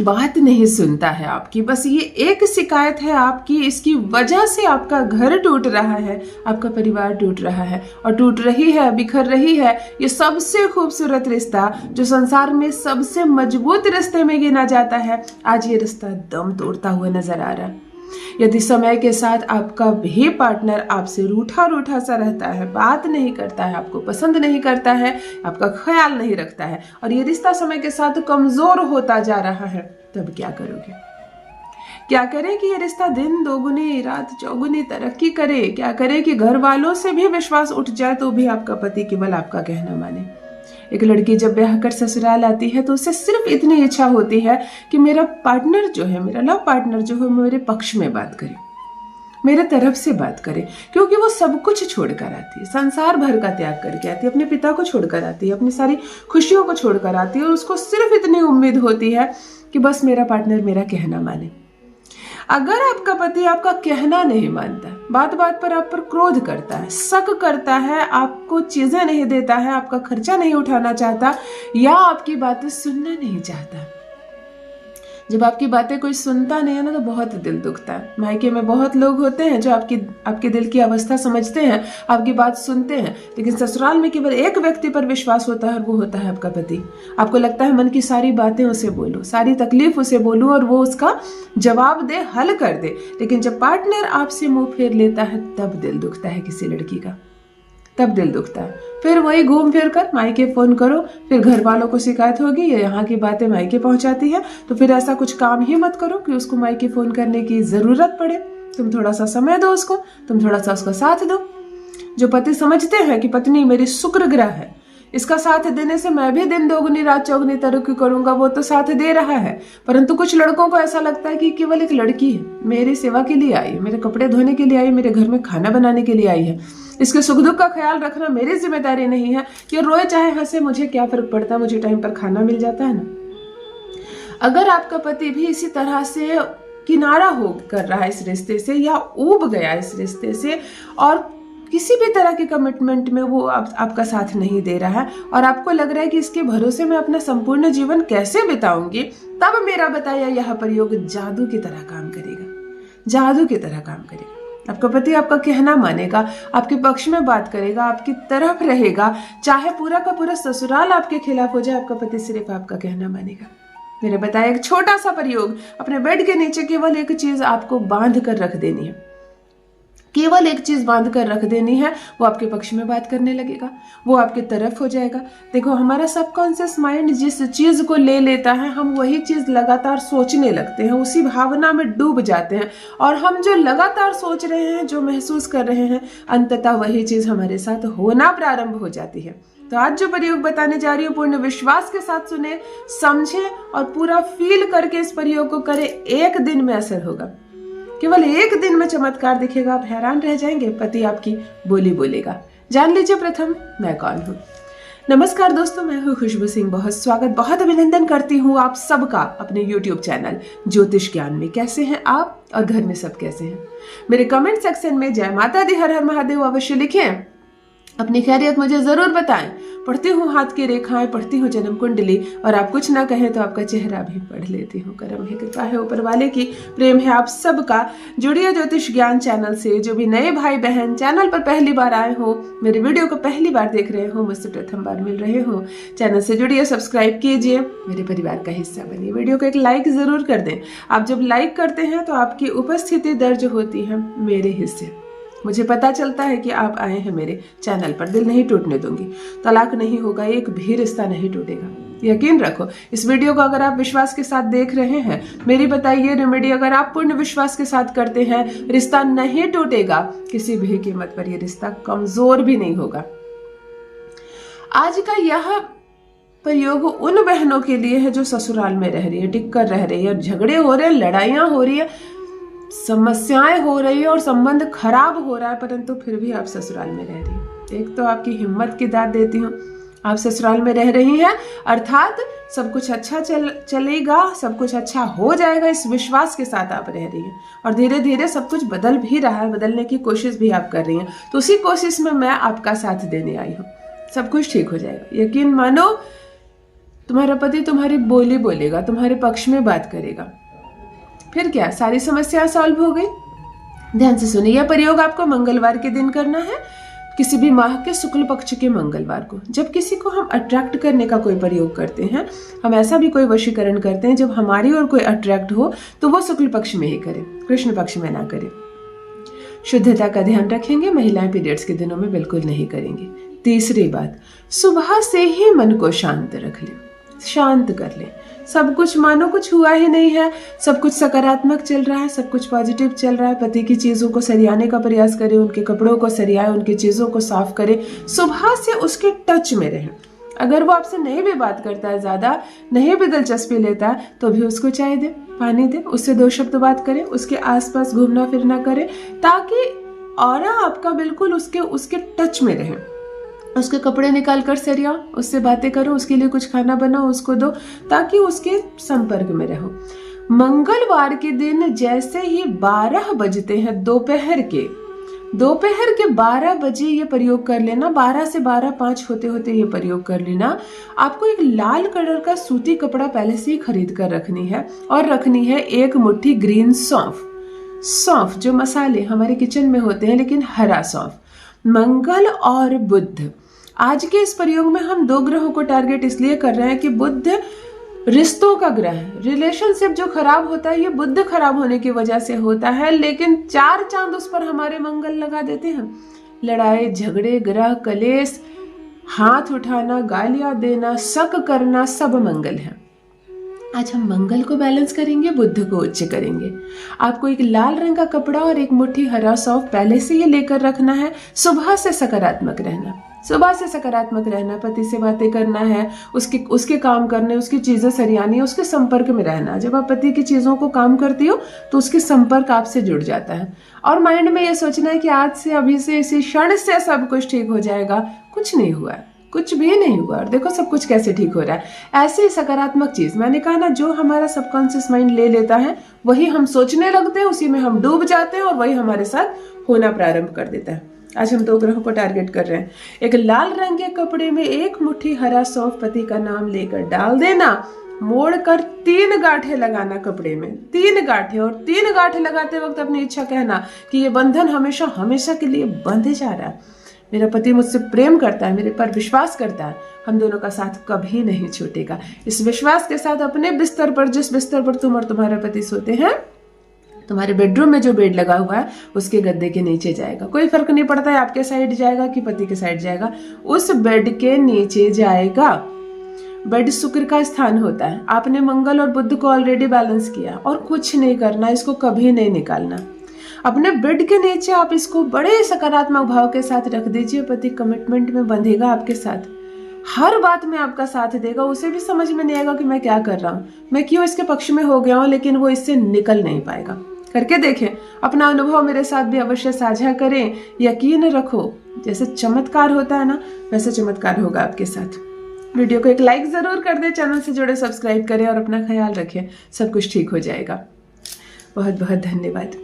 बात नहीं सुनता है आपकी, बस ये एक शिकायत है आपकी, इसकी वजह से आपका घर टूट रहा है, आपका परिवार टूट रहा है और टूट रही है, बिखर रही है ये सबसे खूबसूरत रिश्ता जो संसार में सबसे मजबूत रिश्ते में गिना जाता है, आज ये रिश्ता दम तोड़ता हुआ नजर आ रहा है। यदि समय के साथ आपका भी पार्टनर आपसे रूठा रूठा सा रहता है, बात नहीं करता है, आपको पसंद नहीं करता है, आपका ख्याल नहीं रखता है और ये रिश्ता समय के साथ कमजोर होता जा रहा है, तब क्या करोगे? क्या करें कि ये रिश्ता दिन दोगुनी रात चौगुनी तरक्की करे? क्या करें कि घर वालों से भी विश्वास उठ जाए तो भी आपका पति केवल आपका कहना माने? एक लड़की जब ब्याह कर ससुराल आती है तो उसे सिर्फ इतनी इच्छा होती है कि मेरा पार्टनर जो है, मेरा लव पार्टनर जो है, मेरे पक्ष में बात करे, मेरे तरफ से बात करे, क्योंकि वो सब कुछ छोड़कर आती है, संसार भर का त्याग करके आती है, अपने पिता को छोड़कर आती है, अपनी सारी खुशियों को छोड़कर आती है और उसको सिर्फ इतनी उम्मीद होती है कि बस मेरा पार्टनर मेरा कहना माने। अगर आपका पति आपका कहना नहीं मानता, बात बात पर आप पर क्रोध करता है, शक करता है, आपको चीजें नहीं देता है, आपका खर्चा नहीं उठाना चाहता या आपकी बातें सुनना नहीं चाहता, जब आपकी बातें कोई सुनता नहीं है ना तो बहुत दिल दुखता है। मायके में बहुत लोग होते हैं जो आपके दिल की अवस्था समझते हैं, आपकी बात सुनते हैं, लेकिन ससुराल में केवल एक व्यक्ति पर विश्वास होता है और वो होता है आपका पति। आपको लगता है मन की सारी बातें उसे बोलो, सारी तकलीफ उसे बोलो और वो उसका जवाब दे, हल कर दे, लेकिन जब पार्टनर आपसे मुंह फेर लेता है तब दिल दुखता है किसी लड़की का, तब दिल दुखता है। फिर वही घूम फिर कर मायके फोन करो, फिर घर वालों को शिकायत होगी, ये यहाँ की बातें मायके पहुंचाती है, तो फिर ऐसा कुछ काम ही मत करो कि उसको मायके फोन करने की जरूरत पड़े। तुम थोड़ा सा समय दो उसको, तुम थोड़ा सा उसका साथ दो। जो पति समझते हैं कि पत्नी मेरी शुक्र ग्रह है, इसका साथ देने से मैं भी दिन दोगुनी रात चौगुनी तरक्की करूंगा, वो तो साथ दे रहा है, परंतु कुछ लड़कों को ऐसा लगता है कि केवल एक लड़की है, मेरी सेवा के लिए आई है, मेरे कपड़े धोने के लिए आई, मेरे घर में खाना बनाने के लिए आई है, इसके सुख दुख का ख्याल रखना मेरी जिम्मेदारी नहीं है, ये रोए चाहे हंसे मुझे क्या फर्क पड़ता है, मुझे टाइम पर खाना मिल जाता है ना। अगर आपका पति भी इसी तरह से किनारा हो कर रहा है इस रिश्ते से या ऊब गया इस रिश्ते से और किसी भी तरह के कमिटमेंट में वो आपका साथ नहीं दे रहा है और आपको लग रहा है कि इसके भरोसे मैं अपना संपूर्ण जीवन कैसे बिताऊंगी, तब मेरा बताया यह प्रयोग जादू की तरह काम करेगा, जादू की तरह काम करेगा। आपका पति आपका कहना मानेगा, आपके पक्ष में बात करेगा, आपकी तरफ रहेगा, चाहे पूरा का पूरा ससुराल आपके खिलाफ हो जाए, आपका पति सिर्फ आपका कहना मानेगा। मेरे बताया एक छोटा सा प्रयोग, अपने बेड के नीचे केवल एक चीज आपको बांध कर रख देनी है, केवल एक चीज बांध कर रख देनी है, वो आपके पक्ष में बात करने लगेगा, वो आपकी तरफ हो जाएगा। देखो हमारा सबकॉन्शियस माइंड जिस चीज को ले लेता है हम वही चीज लगातार सोचने लगते हैं, उसी भावना में डूब जाते हैं और हम जो लगातार सोच रहे हैं, जो महसूस कर रहे हैं, अंततः वही चीज हमारे साथ होना प्रारंभ हो जाती है। तो आज जो प्रयोग बताने जा रही हूँ पूर्ण विश्वास के साथ सुने, समझे और पूरा फील करके इस प्रयोग को करें। एक दिन में असर होगा, केवल एक दिन में चमत्कार दिखेगा, आप हैरान रह जाएंगे, पति आपकी बोली बोलेगा। जान लीजिए प्रथम मैं कौन हूँ। नमस्कार दोस्तों, मैं हूँ खुशबू सिंह। बहुत स्वागत, बहुत अभिनंदन करती हूँ आप सबका अपने YouTube चैनल ज्योतिष ज्ञान में। कैसे हैं आप और घर में सब कैसे हैं? मेरे कमेंट सेक्शन में जय माता दी, हर हर महादेव अवश्य लिखें, अपनी खैरियत मुझे जरूर बताएं। पढ़ती हूँ हाथ की रेखाएं, पढ़ती हूँ जन्म कुंडली और आप कुछ ना कहें तो आपका चेहरा भी पढ़ लेती हूँ। करम है, कृपा है ऊपर वाले की, प्रेम है आप सबका। जुड़िए ज्योतिष ज्ञान चैनल से। जो भी नए भाई बहन चैनल पर पहली बार आए हो, मेरे वीडियो को पहली बार देख रहे हो, मुझसे प्रथम बार मिल रहे हो, चैनल से जुड़िए, सब्सक्राइब कीजिए, मेरे परिवार का हिस्सा बनिए। वीडियो को एक लाइक जरूर कर दें। आप जब लाइक करते हैं तो आपकी उपस्थिति दर्ज होती है मेरे हिस्से, मुझे पता चलता है कि आप आए हैं मेरे चैनल पर। दिल नहीं टूटने दूंगी, तलाक नहीं होगा, एक भी रिश्ता नहीं टूटेगा, यकीन रखो। इस वीडियो को अगर आप विश्वास के साथ देख रहे हैं, मेरी बताइए रेमेडी अगर आप पूर्ण विश्वास के साथ करते हैं, रिश्ता नहीं टूटेगा, किसी भी कीमत पर यह रिश्ता कमजोर भी नहीं होगा। आज का यह प्रयोग उन बहनों के लिए है जो ससुराल में रह रही है, टिक कर रह रही है, झगड़े हो रहे हैं, लड़ाइयां हो रही है, समस्याएं हो रही है और संबंध खराब हो रहा है, परंतु फिर भी आप ससुराल में रह रही हैं। एक तो आपकी हिम्मत की दाद देती हूँ, आप ससुराल में रह रही हैं, अर्थात सब कुछ अच्छा चलेगा, सब कुछ अच्छा हो जाएगा, इस विश्वास के साथ आप रह रही हैं और धीरे धीरे सब कुछ बदल भी रहा है, बदलने की कोशिश भी आप कर रही हैं। तो उसी कोशिश में मैं आपका साथ देने आई हूँ। सब कुछ ठीक हो जाएगा, यकीन मानो। तुम्हारा पति तुम्हारी बोली बोलेगा, तुम्हारे पक्ष में बात करेगा। फिर क्या, सारी समस्या सॉल्व हो गई। ध्यान से सुनिए, यह प्रयोग आपको मंगलवार के दिन करना है, किसी भी माह के शुक्ल पक्ष के मंगलवार को। जब किसी को हम अट्रैक्ट करने का कोई प्रयोग करते हैं, हम ऐसा भी कोई वशीकरण करते हैं जब हमारी ओर कोई अट्रैक्ट हो तो वो शुक्ल पक्ष में ही करें, कृष्ण पक्ष में ना करें। शुद्धता का ध्यान रखेंगे, महिलाएं पीरियड्स के दिनों में बिल्कुल नहीं करेंगे। तीसरी बात, सुबह से ही मन को शांत रख लें, शांत कर लें। सब कुछ मानो कुछ हुआ ही नहीं है, सब कुछ सकारात्मक चल रहा है, सब कुछ पॉजिटिव चल रहा है। पति की चीजों को सरियाने का प्रयास करें, उनके कपड़ों को सरियाएं, उनकी चीजों को साफ करें, सुबह से उसके टच में रहें। अगर वो आपसे नहीं भी बात करता है, ज्यादा नहीं भी दिलचस्पी लेता है, तो भी उसको चाय दे, पानी दे, उससे 2 शब्द बात करें, उसके आसपास घूमना फिरना करें, ताकि ऑरा आपका बिल्कुल उसके टच में रहे। उसके कपड़े निकाल कर सरियाओ, उससे बातें करो, उसके लिए कुछ खाना बनाओ, उसको दो, ताकि उसके संपर्क में रहो। मंगलवार के दिन जैसे ही 12 बजते हैं दोपहर के 12 बजे ये प्रयोग कर लेना। 12 से 12:05 होते होते ये प्रयोग कर लेना। आपको एक लाल कलर का सूती कपड़ा पहले से ही खरीद कर रखनी है, और रखनी है 1 मुट्ठी ग्रीन सौंफ, जो मसाले हमारे किचन में होते हैं, लेकिन हरा सौंफ। मंगल और बुध, आज के इस प्रयोग में हम 2 ग्रहों को टारगेट इसलिए कर रहे हैं कि बुध रिश्तों का ग्रह है। रिलेशनशिप जो खराब होता है ये बुध खराब होने की वजह से होता है, लेकिन 4 चांद उस पर हमारे मंगल लगा देते हैं। लड़ाई झगड़े, ग्रह कलेश, हाथ उठाना, गालियां देना, शक करना, सब मंगल है। आज हम मंगल को बैलेंस करेंगे, बुध को उच्च करेंगे। आपको एक लाल रंग का कपड़ा और 1 मुट्ठी हरा सौंफ पहले से ये लेकर रखना है। सुबह से सकारात्मक रहना, पति से बातें करना है, उसके काम करने, उसकी चीजें सरियानी, उसके संपर्क में रहना। जब आप पति की चीजों को काम करती हो तो उसके संपर्क आपसे जुड़ जाता है, और माइंड में ये सोचना है कि आज से, अभी से, इसी क्षण से सब कुछ ठीक हो जाएगा। कुछ नहीं हुआ है, कुछ भी नहीं हुआ, और देखो सब कुछ कैसे ठीक हो रहा है। ऐसे ही सकारात्मक चीज, मैंने कहा ना, जो हमारा सबकॉन्शियस माइंड ले लेता है वही हम सोचने लगते हैं, उसी में हम डूब जाते हैं, और वही हमारे साथ होना प्रारंभ कर देता है। आज हम 2 ग्रहों को टारगेट कर रहे हैं। एक लाल रंग के कपड़े में 1 मुट्ठी हरा सौंफ पति का नाम लेकर डाल देना, मोड़कर 3 गांठें लगाना कपड़े में, 3 गांठें, और 3 गांठें लगाते वक्त अपनी इच्छा कहना कि ये बंधन हमेशा हमेशा के लिए बंधे जा रहा है। मेरा पति मुझसे प्रेम करता है, मेरे पर विश्वास करता है, हम दोनों का साथ कभी नहीं छूटेगा। इस विश्वास के साथ अपने बिस्तर पर, जिस बिस्तर पर तुम और तुम्हारा पति सोते हैं, तुम्हारे बेडरूम में जो बेड लगा हुआ है उसके गद्दे के नीचे जाएगा। कोई फर्क नहीं पड़ता है आपके साइड जाएगा कि पति के साइड जाएगा, उस बेड के नीचे जाएगा। बेड शुक्र का स्थान होता है। आपने मंगल और बुध को ऑलरेडी बैलेंस किया, और कुछ नहीं करना, इसको कभी नहीं निकालना। अपने बेड के नीचे आप इसको बड़े सकारात्मक भाव के साथ रख दीजिए। पति कमिटमेंट में बंधेगा आपके साथ, हर बात में आपका साथ देगा। उसे भी समझ में नहीं आएगा कि मैं क्या कर रहा हूँ, मैं क्यों इसके पक्ष में हो गया हूँ, लेकिन वो इससे निकल नहीं पाएगा। करके देखें, अपना अनुभव मेरे साथ भी अवश्य साझा करें। यकीन रखो, जैसे चमत्कार होता है ना, वैसे चमत्कार होगा आपके साथ। वीडियो को एक लाइक जरूर कर दे, चैनल से जुड़े सब्सक्राइब करें, और अपना ख्याल रखें। सब कुछ ठीक हो जाएगा। बहुत बहुत धन्यवाद।